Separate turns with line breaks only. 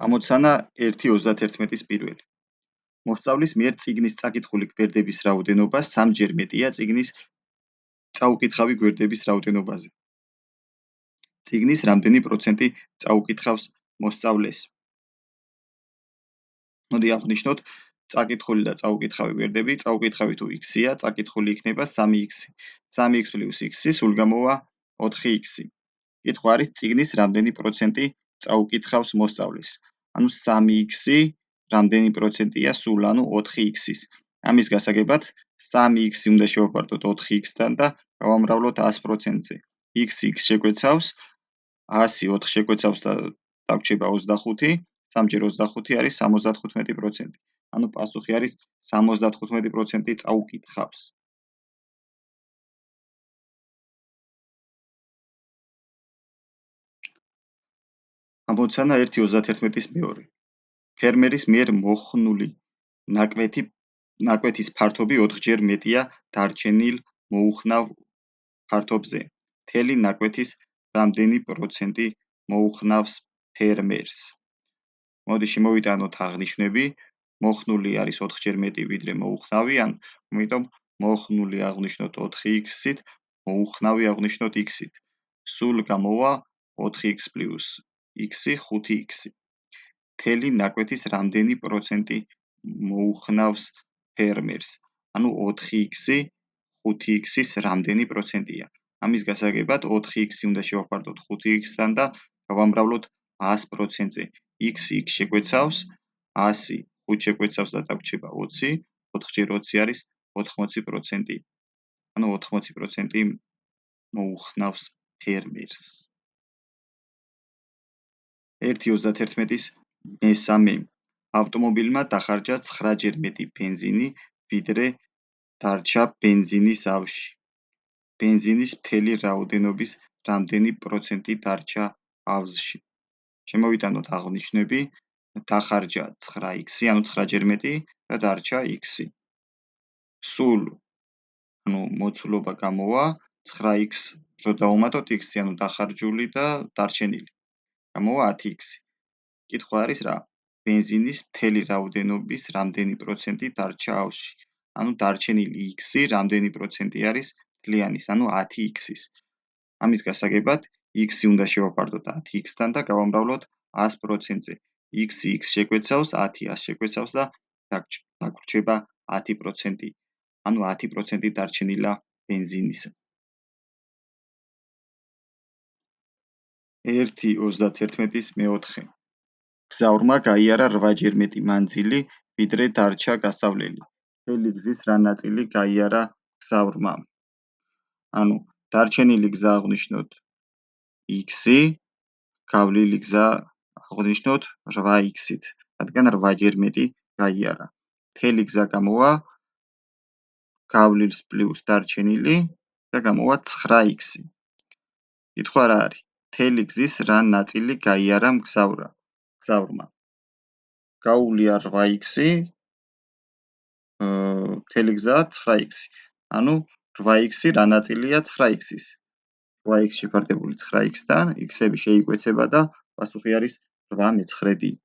ამოცანა 1.31-ის პირველი. მოსწავლის მიერ წიგნის წაკითხული გვერდების რაოდენობა 3-ჯერ მეტია წიგნის წაუკითხავი გვერდების რაოდენობაზე. წიგნის რამდენი პროცენტი წაუკითხავს მოსწავლეს? მოდი აღვნიშნოთ წაკითხული და წაუკითხავი გვერდები. წაუკითხავი თუ x-ია, წაკითხული იქნება 3x. 3x + x სულ გამოვა 4x. კითხვა არის წიგნის რამდენი პროცენტი წაუკითხავს მოსწავლეს. ანუ 3x რამდენი პროცენტია სულ, ანუ 4x-ის. ამის გასაგებად 3x უნდა შევაფარდოთ 4x-დან და გავამრავლოთ 100%-ზე. x შეგვეცავს 100 4 შეგვეცავს და დაგვრჩება 25. 3 × 25 არის 75%. ანუ პასუხი არის 75% წაუკითხავს. ამოცანა 1.31-ის მეორე. ფერმერის მიერ მოხნული ნაკვეთის ფართობი 4-ჯერ მეტია დარჩენილ მოუხნავ ფართობზე. მთელი ნაკვეთის რამდენი პროცენტი მოუხნავს ფერმერს? მოდი შემოვიტანოთ აღნიშვნები. მოხნული არის 4-ჯერ მეტი ვიდრე მოუხნავი, ამიტომ მოხნული აღვნიშნოთ 4x-ით, მოუხნავი აღვნიშნოთ x-ით. სულ გამოვა 4x + x 5x. მთელი ნაკვეთის რამდენი პროცენტი მოუხნავს ფერმერს? ანუ 4x 5x-ის რამდენი პროცენტია? ამის გასაგებად 4x უნდა შევაფარდოთ 5x-დან და გავამრავლოთ 100%-ზე. x შეგვეცავს 100, 5 შეგვეცავს და დაგვრჩება 20, 4 × 20 არის 80%. ანუ 80% მოუხნავს ფერმერს. 1.31-ის მესამე. ავტომობილმა დახარჯა 9-ჯერ მეტი ბენზინი, ვიდრე დარჩა ბენზინის ავში. ბენზინის მთელი რაოდენობის რამდენი პროცენტი დარჩა ავზში? შემოვიტანოთ აღნიშვნები. დახარჯა 9x, ანუ 9-ჯერ მეტი და დარჩა x. სულ, ანუ მოცულობა გამოვა 9x რო დავუმატოთ x, ანუ დახარჯული და დარჩენილი. გამოვა 10x. კითხვა არის რა? ბენზინის მთელი რაოდენობის რამდენი პროცენტი დარჩა ავში? ანუ დარჩენილი x რამდენი პროცენტი არის მთლიანის, ანუ 10x-ის. ამის გასაგებად x უნდა შევაფარდოთ 10x-დან და გავამრავლოთ 100%-ზე. x შეგვეცავს 10, 100 შეგვეცავს და დაგვრჩება 10%. ანუ 10% დარჩენილა ბენზინის. 1.31-ის მეოთხე. გზავრმა გაიარა 8-ჯერ მეტი მანძილი, ვიდრე დარჩა გასავლელი. მთელი გზის რა ნაწილი გაიარა გზავრმა? ანუ დარჩენილი გზა აღვნიშნოთ x, გავლილი გზა აღვნიშნოთ 8x-ით, რადგან 8-ჯერ მეტი გაიარა. მთელი გზა გამოვა გავლილს პლუს დარჩენილი და გამოვა 9x. კითხვა რა არის? მთელი გზის რა ნაწილი გაიარა გზავრმა? გაუვლია 8x, მთელი გზა 9x. ანუ 8x რა ნაწილია 9x-ის? 8x შეფარდებული 9x-დან, x-ები შეიკვეცება და პასუხი არის 8/9.